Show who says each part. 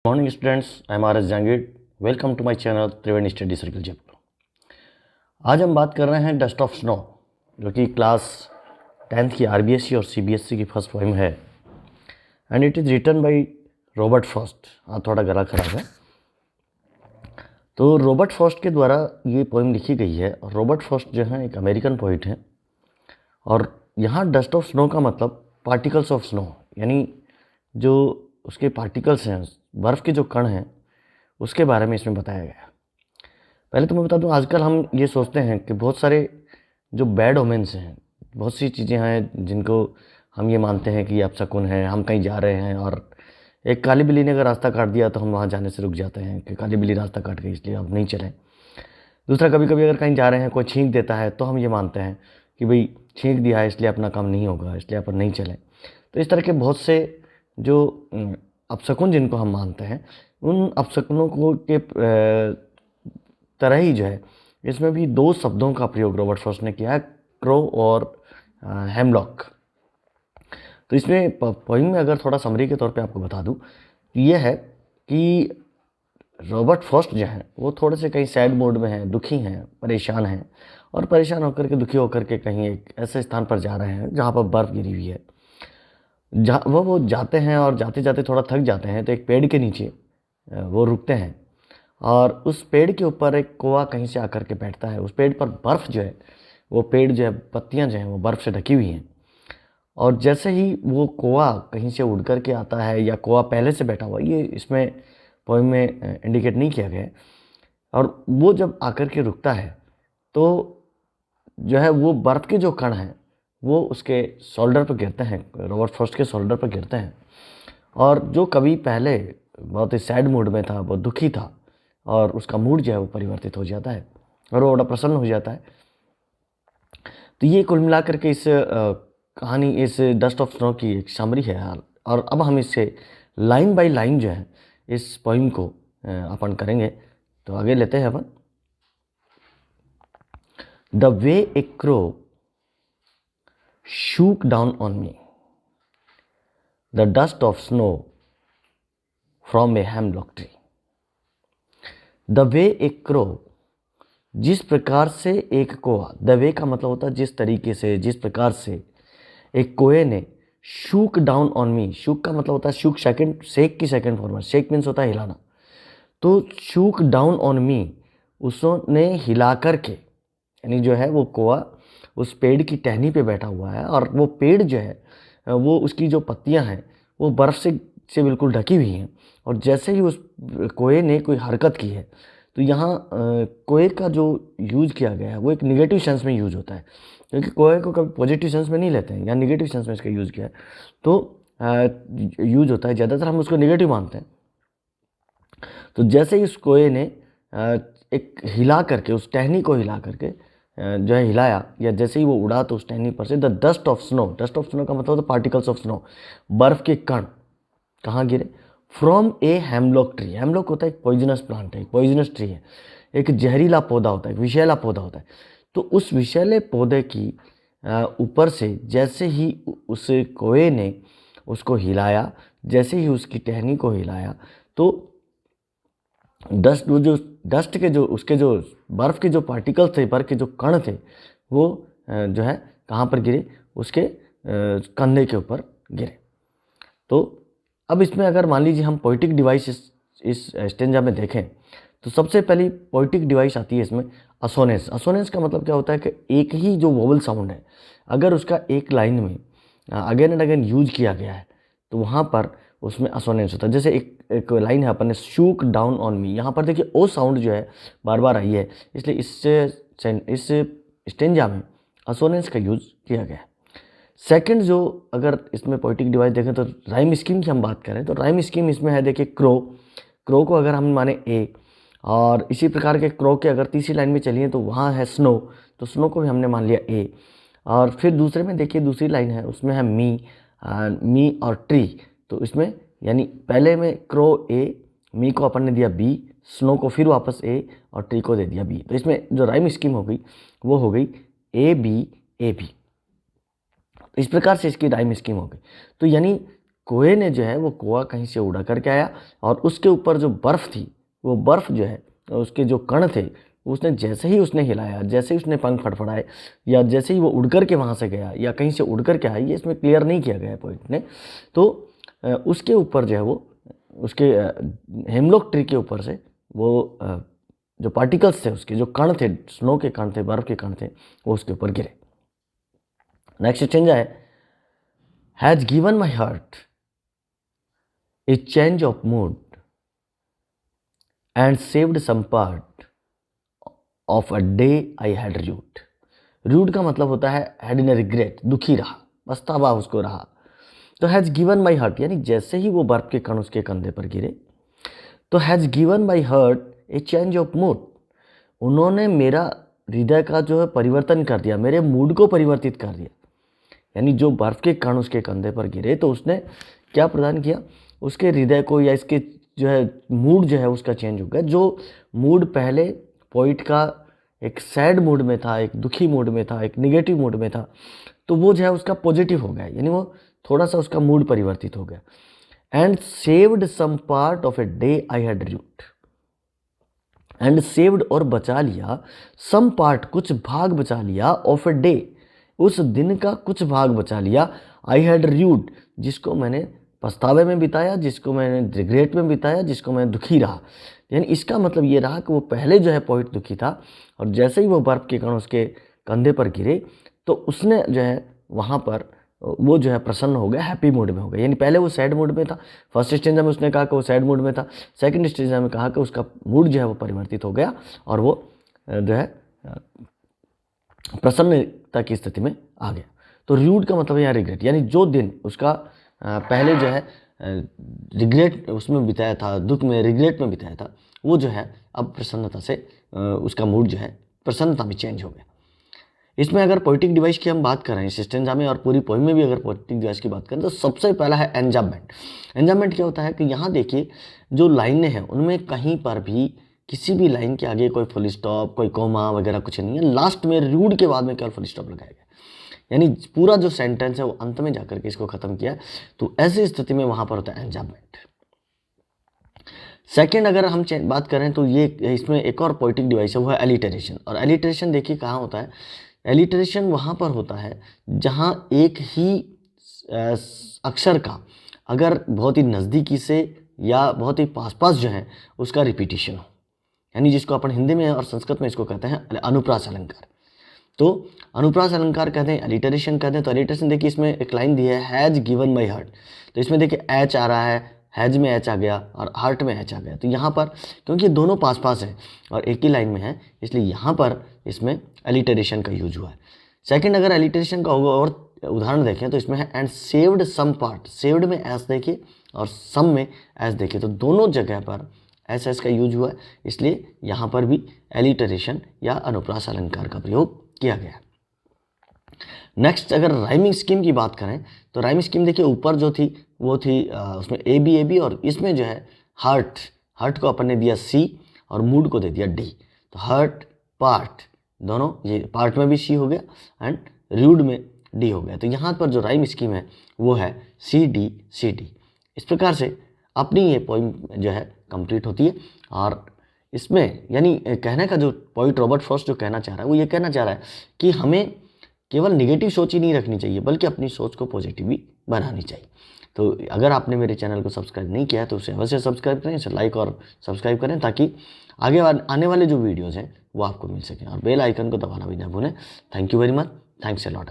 Speaker 1: Morning students, I am R S Jahangir. Welcome to my channel Triveni study circle Jaipur. आज हम बात कर रहे हैं डस्ट ऑफ स्नो, जो कि क्लास 10th की आरबीएसई और सीबीएसई की फर्स्ट पोइम है and it is written by Robert Frost. थोड़ा गला खराब है। तो रॉबर्ट फ्रॉस्ट के द्वारा ये पोइम लिखी गई है। और रॉबर्ट फ्रॉस्ट जो है एक अमेरिकन पोइट है। और यहाँ डस्ट ऑफ स्नो का मतलब पार्टिकल्स ऑफ स्नो, यानी जो उसके पार्टिकल्स हैं, बर्फ़ के जो कण हैं, उसके बारे में इसमें बताया गया है। पहले तो मैं बता दूं, आजकल हम ये सोचते हैं कि बहुत सारे जो बैड ओमेंस हैं, बहुत सी चीज़ें हैं जिनको हम ये मानते हैं कि अपशकुन है। हम कहीं जा रहे हैं और एक काली बिल्ली ने अगर रास्ता काट दिया तो हम वहाँ जाने से रुक जाते हैं कि काली बिल्ली रास्ता काट गई इसलिए अब नहीं चलें। दूसरा, कभी कभी अगर कहीं जा रहे हैं, कोई छींक देता है तो हम ये मानते हैं कि भाई छींक दिया है इसलिए अपना काम नहीं होगा, इसलिए अपन नहीं चलें। तो इस तरह के बहुत से जो अपशकुन जिनको हम मानते हैं, उन अपशकुनों को के तरह ही जो है इसमें भी दो शब्दों का प्रयोग रॉबर्ट फ्रॉस्ट ने किया है, क्रो और हेमलॉक। तो इसमें पोइम में अगर थोड़ा समरी के तौर पे आपको बता दूं तो ये है कि रॉबर्ट फ्रॉस्ट जो है वो थोड़े से कहीं सैड मूड में हैं, दुखी हैं, परेशान हैं। और परेशान होकर के, दुखी होकर के कहीं एक ऐसे स्थान पर जा रहे हैं जहाँ पर बर्फ़ गिरी हुई है। जहाँ वो जाते हैं और जाते जाते थोड़ा थक जाते हैं तो एक पेड़ के नीचे वो रुकते हैं। और उस पेड़ के ऊपर एक कौवा कहीं से आकर के बैठता है। उस पेड़ पर बर्फ़ जो है, वो पेड़ जो है, पत्तियां जो हैं वो बर्फ़ से ढकी हुई हैं। और जैसे ही वो कौवा कहीं से उड़ कर के आता है, या कौवा पहले से बैठा हुआ, ये इसमें पोइम में इंडिकेट नहीं किया गया है। और वो जब आकर के रुकता है तो जो है वो बर्फ़ के जो कण हैं वो उसके शोल्डर पर गिरते हैं, रॉबर्ट फ्रॉस्ट के शोल्डर पर गिरते हैं। और जो कभी पहले बहुत ही सैड मूड में था, बहुत दुखी था, और उसका मूड जो है वो परिवर्तित हो जाता है और वो बड़ा प्रसन्न हो जाता है। तो ये कुल मिलाकर के इस कहानी, इस डस्ट ऑफ स्नो की एक समरी है यार। और अब हम इससे लाइन बाय लाइन जो है इस पोइम को अपन करेंगे। तो आगे लेते हैं अपन। The way a crow shook down on me, the dust of snow from a hemlock tree. The way a crow, जिस प्रकार से एक कौवा, द वे का मतलब होता है जिस तरीके से, जिस प्रकार से एक कोए ने shook down on me. Shook का मतलब होता है शूक, सेकंड, शेक की सेकंड फॉर्म है। शेक मीन्स होता है हिलाना। तो शूक डाउन ऑन मी, उसने हिला करके, यानी जो है वो कौवा उस पेड़ की टहनी पे बैठा हुआ है और वो पेड़ जो है वो उसकी जो पत्तियां हैं वो बर्फ़ से बिल्कुल ढकी हुई हैं। और जैसे ही उस कोए ने कोई हरकत की है, तो यहाँ कोए का जो यूज़ किया गया है वो एक निगेटिव सेंस में यूज़ होता है, क्योंकि कोए को कभी पॉजिटिव सेंस में नहीं लेते हैं, या निगेटिव सेंस में इसका यूज़ किया है तो यूज़ होता है। ज़्यादातर हम उसको निगेटिव मानते हैं। तो जैसे ही उस कोए ने एक हिला करके, उस टहनी को हिला करके जो है हिलाया, या जैसे ही वो उड़ा तो उस टहनी पर से the dust of snow, dust of snow का मतलब होता है पार्टिकल्स ऑफ स्नो, बर्फ के कण कहाँ गिरे? From a hemlock tree. Hemlock होता है एक पॉइजनस प्लांट है, एक पॉइजनस ट्री है, एक जहरीला पौधा होता है, एक विषैला पौधा होता है। तो उस विषैले पौधे की ऊपर से जैसे ही उस कोए ने उसको हिलाया, जैसे ही उसकी टहनी को हिलाया, तो डस्ट, वो जो डस्ट के जो उसके जो बर्फ़ के जो पार्टिकल्स थे, बर्फ़ के जो कण थे, वो जो है कहाँ पर गिरे? उसके कंधे के ऊपर गिरे। तो अब इसमें अगर मान लीजिए हम पोइटिक डिवाइस इस स्टेंजा में देखें, तो सबसे पहली पोइटिक डिवाइस आती है इसमें असोनेंस। असोनेंस का मतलब क्या होता है कि एक ही जो वोवल साउंड है, अगर उसका एक लाइन में अगेन एंड अगेन यूज किया गया है तो वहाँ पर उसमें असोनेंस होता है। जैसे एक लाइन है अपन ने, शूक डाउन ऑन मी, यहाँ पर देखिए ओ साउंड जो है बार बार आई है, इसलिए इस स्टेंजा में असोनेंस का यूज किया गया है। सेकंड, जो अगर इसमें पोइटिक डिवाइस देखें तो राइम स्कीम की हम बात करें तो राइम स्कीम इसमें है, देखिए क्रो, क्रो को अगर हम माने ए, और इसी प्रकार के क्रो के अगर तीसरी लाइन में चलिए तो वहाँ है स्नो, तो स्नो को भी हमने मान लिया ए। और फिर दूसरे में देखिए दूसरी लाइन है, उसमें है मी और ट्री, तो इसमें यानी पहले में क्रो ए, मी को अपन ने दिया बी, स्नो को फिर वापस ए और ट्री को दे दिया बी। तो इसमें जो राइम स्कीम हो गई वो हो गई ए बी। इस प्रकार से इसकी राइम स्कीम हो गई। तो यानी कोए ने जो है वो कोआ कहीं से उड़ा करके आया और उसके ऊपर जो बर्फ़ थी वो बर्फ़ जो है उसके जो कण थे उसने जैसे ही उसने हिलाया, जैसे ही उसने पंख फड़फड़ाए या जैसे ही वो उड़ कर के वहाँ से गया या कहीं से उड़ कर के आया, ये इसमें क्लियर नहीं किया गया है पॉइंट ने, तो उसके ऊपर जो है वो उसके हेमलॉक ट्री के ऊपर से वो जो पार्टिकल्स थे उसके जो कण थे, स्नो के कण थे, बर्फ़ के कण थे, वो उसके ऊपर गिरे। नेक्स्ट चेंज है has given my heart a change of mood and saved some part of a day I had rued. Rued का मतलब होता है हैड इन रिग्रेट, दुखी रहा, पछतावा उसको रहा। तो हैज़ गिवन माई हार्ट यानी जैसे ही वो बर्फ के कण उसके कंधे पर गिरे तो has given my heart a change of mood, उन्होंने मेरा हृदय का जो है परिवर्तन कर दिया, मेरे मूड को परिवर्तित कर दिया। यानी जो बर्फ़ के कण उसके कंधे पर गिरे तो उसने क्या प्रदान किया, उसके हृदय को या इसके जो है मूड जो है उसका चेंज हो गया। जो मूड पहले पोइट का एक सैड मूड में था, एक दुखी मूड में था, एक निगेटिव मूड में था, तो वो जो है उसका पॉजिटिव हो गया, यानी वो थोड़ा सा उसका मूड परिवर्तित हो गया। And saved some part of a day I had rued, and saved और बचा लिया, सम पार्ट कुछ भाग बचा लिया, ऑफ ए डे उस दिन का कुछ भाग बचा लिया, आई हैड रूट जिसको मैंने पछतावे में बिताया, जिसको मैंने रिग्रेट में बिताया, जिसको मैं दुखी रहा। यानी इसका मतलब ये रहा कि वो पहले जो है पोइट दुखी था और जैसे ही वो बर्फ़ के कण उसके कंधे पर गिरे तो उसने जो है वहाँ पर वो जो है प्रसन्न हो गया, हैप्पी मूड में हो गया। यानी पहले वो सैड मूड में था, फर्स्ट स्टेंजा में उसने कहा कि वो सैड मूड में था, सेकंड स्टेंजा में कहा कि उसका मूड जो है वो परिवर्तित हो गया और वो जो है प्रसन्नता की स्थिति में आ गया। तो रूट का मतलब यहाँ रिग्रेट, यानी जो दिन उसका पहले जो है रिग्रेट उसमें बिताया था, दुख में रिग्रेट में बिताया था, वो जो है अब प्रसन्नता से उसका मूड जो है प्रसन्नता में चेंज हो गया। इसमें अगर पोइटिक डिवाइस की हम बात करें इस स्टेंजा में और पूरी पोइम में भी अगर पोइटिक डिवाइस की बात करें तो सबसे पहला है एंजाममेंट। एंजाममेंट क्या होता है कि यहाँ देखिए जो लाइनें हैं उनमें कहीं पर भी किसी भी लाइन के आगे कोई फुल स्टॉप, कोई कोमा वगैरह कुछ नहीं है, लास्ट में रूट के बाद में केवल फुल स्टॉप लगाया गया, यानी पूरा जो सेंटेंस है वो अंत में जाकर के इसको खत्म किया। तो ऐसी स्थिति में वहाँ पर होता है एंजाममेंट। सेकेंड अगर हम बात करें तो ये इसमें एक और पोइटिक डिवाइस है, वो है एलिटरेशन। और एलिटरेशन देखिए कहाँ होता है, एलिटरेशन वहाँ पर होता है जहाँ एक ही अक्षर का अगर बहुत ही नज़दीकी से या बहुत ही पास पास जो है उसका रिपीटिशन हो, यानी जिसको अपन हिंदी में और संस्कृत में इसको कहते हैं अनुप्रास अलंकार। तो अनुप्रास अलंकार कहते हैं, एलिटरेशन कहते हैं। तो एलिटरेशन देखिए इसमें एक लाइन दी है हैज़ गिवन माई हार्ट, तो इसमें देखिए एच आ रहा है, हैज में एच आ गया और हार्ट में एच आ गया। तो यहाँ पर क्योंकि दोनों पास पास हैं और एक ही लाइन में है इसलिए यहाँ पर इसमें एलिटरेशन का यूज हुआ है। सेकंड अगर एलिटरेशन का होगा और उदाहरण देखें तो इसमें है and saved some part, saved में एस देखिए और सम में एस देखिए, तो दोनों जगह पर एस एस का यूज हुआ है, इसलिए यहाँ पर भी एलिटरेशन या अनुप्रास अलंकार का प्रयोग किया गया। नेक्स्ट अगर राइमिंग स्कीम की बात करें तो राइमिंग स्कीम देखिए ऊपर जो थी वो थी उसमें ए बी और इसमें जो है हार्ट को अपन ने दिया सी और मूड को दे दिया डी। तो हार्ट पार्ट दोनों, ये पार्ट में भी सी हो गया एंड रूड में डी हो गया। तो यहाँ पर जो राइम स्कीम है वो है सी डी सी डी। इस प्रकार से अपनी ये पोइम जो है कंप्लीट होती है। और इसमें यानी कहने का जो पोइट रॉबर्ट फ्रॉस्ट जो कहना चाह रहा है वो ये कहना चाह रहा है कि हमें केवल नेगेटिव सोच ही नहीं रखनी चाहिए बल्कि अपनी सोच को पॉजिटिव भी बनानी चाहिए। तो अगर आपने मेरे चैनल को सब्सक्राइब नहीं किया है तो उसे अवश्य सब्सक्राइब करें, इसे लाइक और सब्सक्राइब करें ताकि आगे आने वाले जो वीडियोज़ हैं वो आपको मिल सकें, और बेल आइकन को दबाना भी ना भूलें। Thank you very much, thanks a lot.